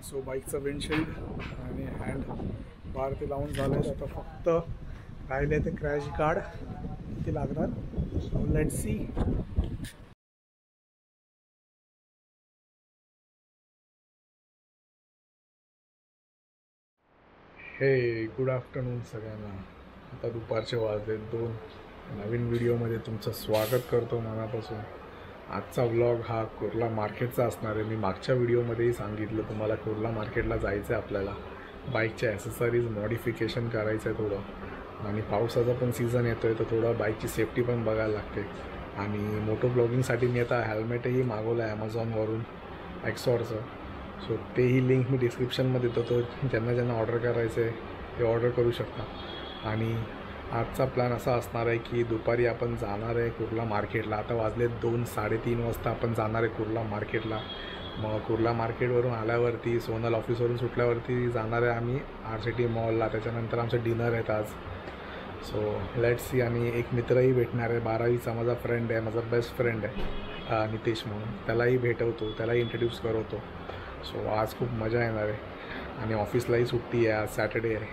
So बाईकचं windshield आणि hand बार ते लावून झालं आहे. आता फक्त राहिले ते क्रॅश गार्ड ते लागणार. So let's see. हे गुड आफ्टरनून सगळ्यांना. आता दुपारचे वाजले 2. नवीन व्हिडिओमध्ये तुमचं स्वागत करतो मनापासून. आजचा व्लॉग हा कुर्ला मार्केटचा असणार आहे. मी मागच्या व्हिडिओमध्येही सांगितलं तुम्हाला कुर्ला मार्केटला जायचं आहे आपल्याला. बाईकच्या ॲसेसरीज मॉडिफिकेशन करायचं आहे थोडं, आणि पावसाचा पण सीझन येतो आहे तर थोडं बाईकची सेफ्टी पण बघायला लागते. आणि मोटो ब्लॉगिंगसाठी मी आता हेल्मेटही मागवलं आहे ॲमेझॉनवरून एक्सॉरचं. सो तेही लिंक मी डिस्क्रिप्शनमध्ये देतो. ज्यांना ज्यांना ऑर्डर करायचं आहे ते ऑर्डर करू शकता. आणि आजचा प्लॅन असा असणार आहे की दुपारी आपण जाणार आहे कुर्ला मार्केटला. आता वाजले 2-3:30 वाजता आपण जाणार आहे कुर्ला मार्केटला. मग कुर्ला मार्केटवरून आल्यावरती सोनल ऑफिसवरून सुटल्यावरती जाणार आहे आम्ही RCT मॉलला. त्याच्यानंतर आमचं डिनर आहेत आज. So let's see. आणि एक मित्रही भेटणार आहे 12वीचा माझा फ्रेंड आहे, माझा बेस्ट फ्रेंड आहे नितेश म्हणून. त्यालाही भेटवतो, त्यालाही इंट्रोड्यूस करवतो. सो आज खूप मजा येणार आहे. आणि ऑफिसलाही सुट्टी आहे, आज सॅटर्डे आहे.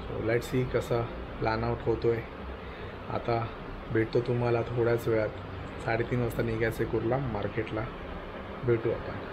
सो लेट्स सी कसा प्लॅन आउट होतो आहे. आता भेटतो तुम्हाला थोड्याच वेळात. 3:30 वाजता निघायचं आहे कुर्ला मार्केटला. भेटू आपण.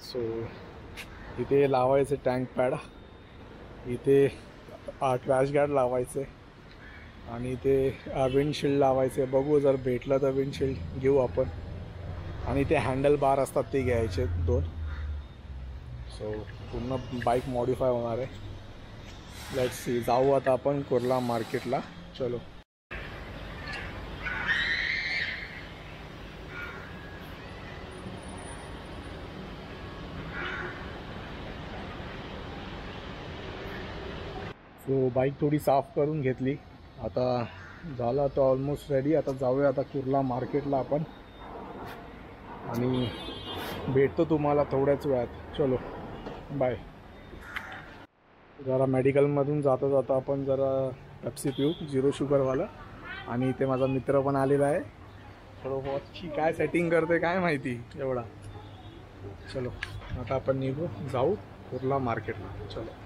सो इथे लावायचे टँक पॅड, इथे क्रॅश गार्ड लावायचे, आणि इथे विंडशील्ड लावायचे. बघू जर भेटलं तर विंडशील्ड घेऊ आपण. आणि ते हँडल बार असतात ते घ्यायचे 2. सो पूर्ण बाईक मॉडिफाय होणार आहे. Let's see. जाऊ आता आपण कुर्ला मार्केटला. चलो. सो बाईक थोडी साफ करून घेतली. आता झालं आता ऑलमोस्ट रेडी. आता जाऊया आता कुर्ला मार्केटला आपण, आणि भेटतो तुम्हाला थोड्याच वेळात. चलो बाय. जरा मेडिकलमधून जाता जाता आपण जरा पेप्सी पिऊ 0 शुगरवाला. आणि इथे माझा मित्र पण आलेला आहे. थोडं वॉचची काय सेटिंग करते काय माहिती एवढा. चलो आता आपण निघू, जाऊ कुर्ला मार्केटला. चलो.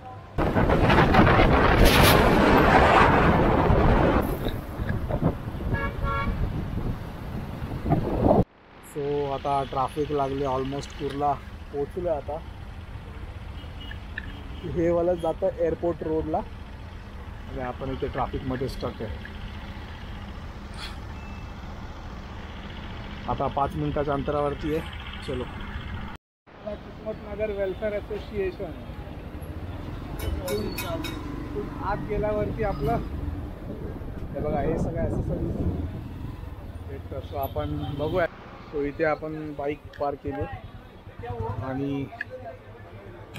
सो आता ट्रॅफिक लागले, ऑलमोस्ट कुर्ला पोचलो आता. हे वाला जातं एअरपोर्ट रोडला, आणि आपण इथे ट्रॅफिकमध्ये स्टक आहे. आता 5 मिनिटाच्या अंतरावरती आहे. चलो. किस्मतनगर वेलफेअर असोसिएशन आत गेल्यावरती आपलं हे बघा, हे सगळं ॲसेसरीज भेटतं. सो आपण बघूया. सो इथे आपण बाईक पार्क केली, आणि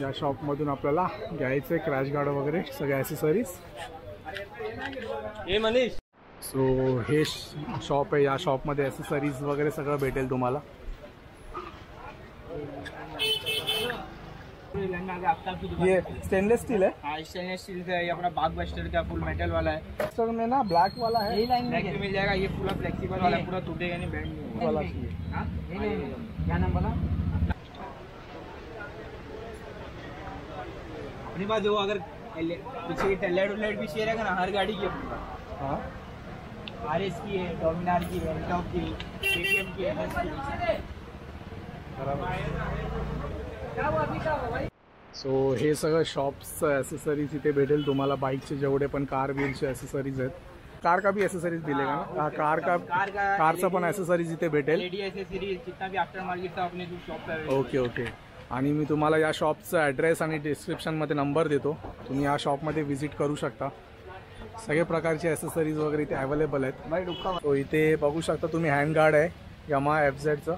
या शॉपमधून आपल्याला घ्यायचं आहे क्रॅश गार्ड वगैरे सगळे ॲसेसरीज. सो हे शॉप आहे. या शॉपमध्ये ॲसेसरीज वगैरे सगळं भेटेल तुम्हाला. ये स्टेनलेस स्टील है। हाँ स्टेनलेस स्टील का है। ये अपना बाग बस्टर का फुल मेटल वाला है। बस्टर में ना ब्लैक वाला है, ब्लैक में मिल जाएगा। ये पूरा फ्लेक्सिबल वाला, पूरा टूटेगा नहीं, बैंड नहीं वाला चाहिए। क्या नाम बोला अपनी बात। जो अगर पीछे लेड भी चाहिए रहेगा ना हर गाड़ी की अपनी। हाँ RS की है, डोमिनार की है, टॉप की, KTM की है, सो हे सगळं शॉप्सचं ॲसेसरीज इथे भेटेल तुम्हाला. बाईकचे जेवढे पण कार व्हीलचे ॲसेसरीज आहेत, कार का भी ॲसेसरीज मिलेगा ना? कारचं पण ॲसेसरीज इथे भेटेल. जितना भी आफ्टर मार्केट था अपने जो शॉप है। Okay okay. आणि मी तुम्हाला या शॉपचा ॲड्रेस आणि डिस्क्रिप्शनमध्ये नंबर देतो, तुम्ही या शॉपमध्ये व्हिजिट करू शकता. सगळे प्रकारचे ॲसेसरीज वगैरे इथे अवेलेबल आहेत. तो इथे बघू शकता तुम्ही, हँडगार्ड आहे यामा FZचं.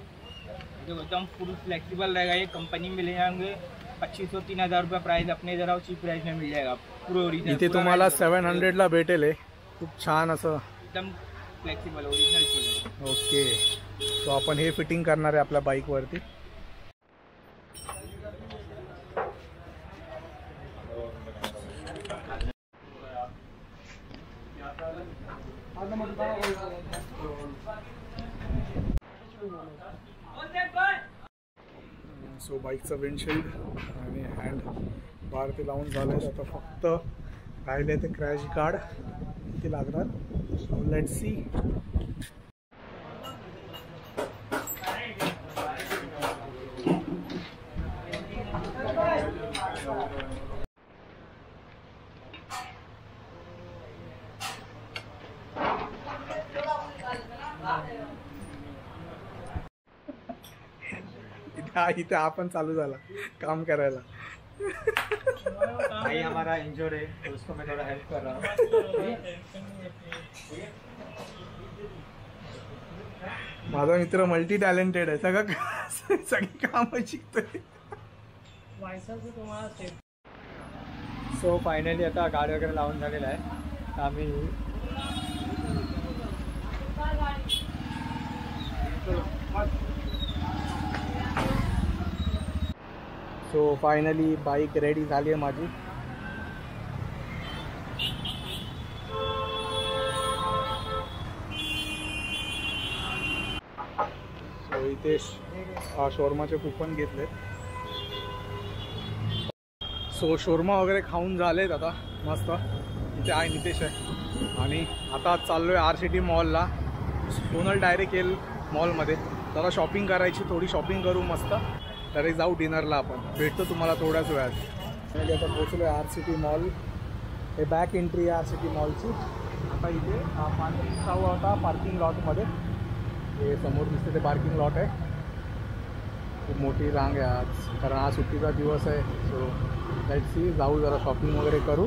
एकदम फुल फ्लेक्सिबल रहेगा, ये कंपनी में ले जाएंगे 2500-3000 रुपये प्राइस, अपने जरा चीप प्राइस में मिल जाएगा. पूरा ओरिजिनल इथे तुम्हाला 700ला भेटेल आहे. खूप छान असं एकदम फ्लेक्सिबल ओरिजिनल चीज. ओके, तो आपण हे फिटिंग करणार आहे आपल्या बाईकवरती. सो बाईकचं विंडशिल्ड आणि हँड बार ते लावून झालं आहे. आता फक्त राहिले ते क्रॅश गार्ड ते लागणार. So let's see. इथे आपण चालू झाला काम करायला. भाई हमारा इंजोर है तो उसको मैं थोड़ा हेल्प कर रहा हूँ. माझा मित्र मल्टी टॅलेंटेड आहे, सगळी कामं शिकतोय. सो फायनली आता गाडी वगैरे लावून झालेला आहे. आम्ही सो फायनली बाईक रेडी झाली आहे माझी. सो इथे शोरमा कूपन घेतले. सो शोरमा वगैरे खाऊन झालेत आता मस्त. इथे आहे नितेश आहे आणि आता चाललो आहे RCT मॉलला. सोनल डायरेक्ट येईल मॉलमध्ये, जरा शॉपिंग करायची, थोडी शॉपिंग करू मस्त. डायरेक्ट जाऊ डिनरला. आपण भेटतो तुम्हाला थोड्याच वेळात. म्हणजे आता पोचलो आहे RCT मॉल. हे बॅक एंट्री आहे RCT मॉलची. आता इथे जाऊ आता पार्किंग लॉटमध्ये. हे समोर दिसते ते पार्किंग लॉट आहे. खूप मोठी रांग आहे आज, कारण आज सुट्टीचा दिवस आहे. सो लेट्स सी, जाऊ जरा शॉपिंग वगैरे करू.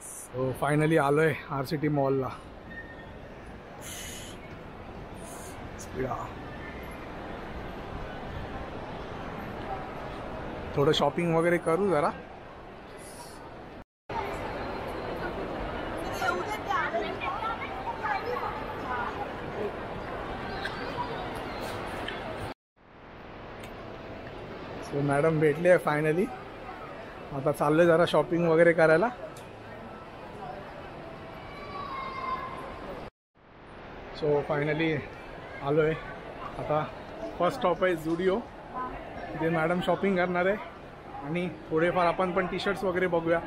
सो फायनली आलो आहे RCT मॉलला. थोडं शॉपिंग वगैरे करू जरा. सो मॅडम भेटले आहे फायनली. आता चाललोय जरा शॉपिंग वगैरे करायला. सो फायनली आलो आहे. आता फर्स्ट स्टॉप आहे झुडिओ. तिथे मॅडम शॉपिंग करणार आहे आणि थोडेफार आपण पण टी-शर्ट्स वगैरे बघूया.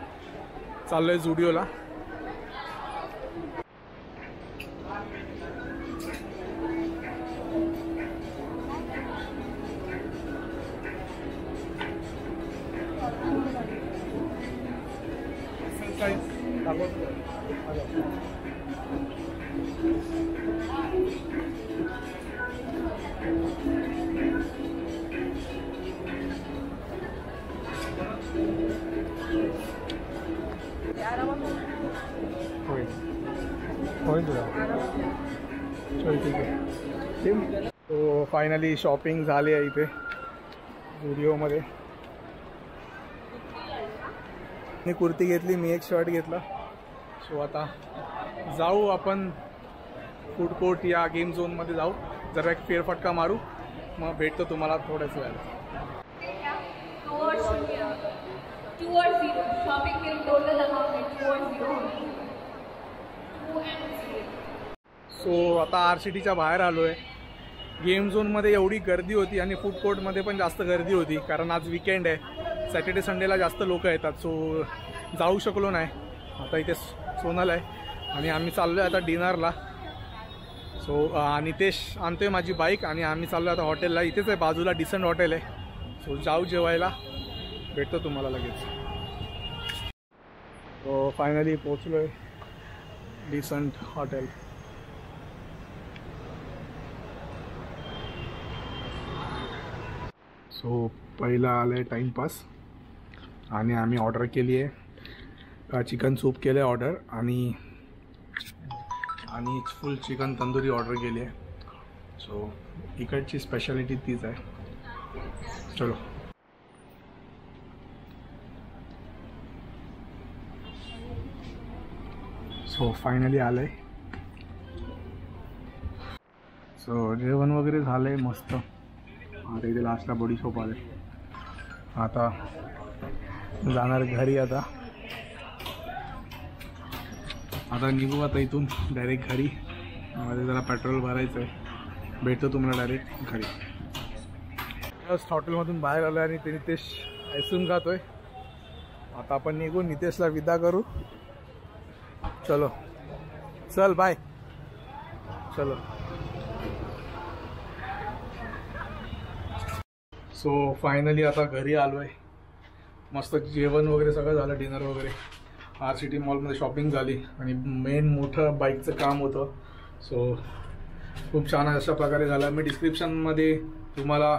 चाललो आहे झुडिओला. होईल तुला. चल ठीक आहे. तो फायनली शॉपिंग झाली आहे इथे झुडिओमध्ये. मी कुर्ती घेतली, मी एक शर्ट घेतला. सो आता जाऊ आपण फूड कोर्ट या गेम झोनमध्ये जाऊ, जरा एक फेरफटका मारू. मग भेटतो तुम्हाला थोड्याच वेळात. सो आता RCTच्या बाहेर आलो आहे. गेम झोनमध्ये एवढी गर्दी होती आणि फूड कोर्टमध्ये पण जास्त गर्दी होती, कारण आज विकेंड आहे. सॅटर्डे संडेला जास्त लोक येतात. सो जाऊ शकलो नाही. आता इथे सोनल आहे आणि आम्ही चाललो आहे आता डिनरला. सो नितेश आणतोय माझी बाईक आणि आम्ही चाललो आता हॉटेलला. इथेच आहे बाजूला, डिसेंट हॉटेल आहे. सो जाऊ जेवायला, भेटतो तुम्हाला लगेच. सो फायनली पोचलो आहे डिसेंट हॉटेल. सो पहिला आलं आहे टाईमपास आणि आम्ही ऑर्डर केली आहे चिकन सूप केलं आहे ऑर्डर आणि फुल चिकन तंदुरी ऑर्डर केली आहे. सो इकडची स्पेशालिटी तीच आहे. चलो सो फायनली आलं आहे. सो जेवण वगैरे झालं आहे मस्त. आता इथे लास्टला बडीशोप आले. आता जाणार घरी. आता निघू आता इथून डायरेक्ट घरी. मध्ये जरा पेट्रोल भरायचं आहे. भेटतो तुम्हाला डायरेक्ट घरी. जस्ट हॉटेलमधून बाहेर आलो आणि ते नितेश आईस्क्रीम खातोय. आता आपण निघून नितेशला विदा करू. चलो चल बाय. चलो सो फायनली आता घरी आलो आहे. मस्त जेवण वगैरे सगळं झालं. डिनर वगैरे RCT मॉलमध्ये शॉपिंग झाली आणि मेन मोठं बाईकचं काम होतं. सो खूप छान अशा प्रकारे झालं. मी डिस्क्रिप्शनमध्ये तुम्हाला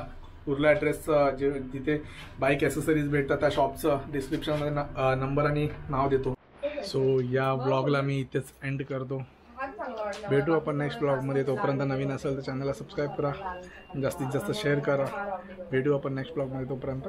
कुर्ला ॲड्रेसचं जे तिथे बाईक ॲसेसरीज भेटतात त्या शॉपचं डिस्क्रिप्शनमध्ये नंबर आणि नाव देतो. सो या ब्लॉगला मी इथेच एंड करतो. भेटू आपण नेक्स्ट ब्लॉगमध्ये. तोपर्यंत नवीन असेल तर चॅनलला सबस्क्राईब करा, जास्तीत जास्त शेअर करा. भेटू आपण नेक्स्ट ब्लॉगमध्ये. तोपर्यंत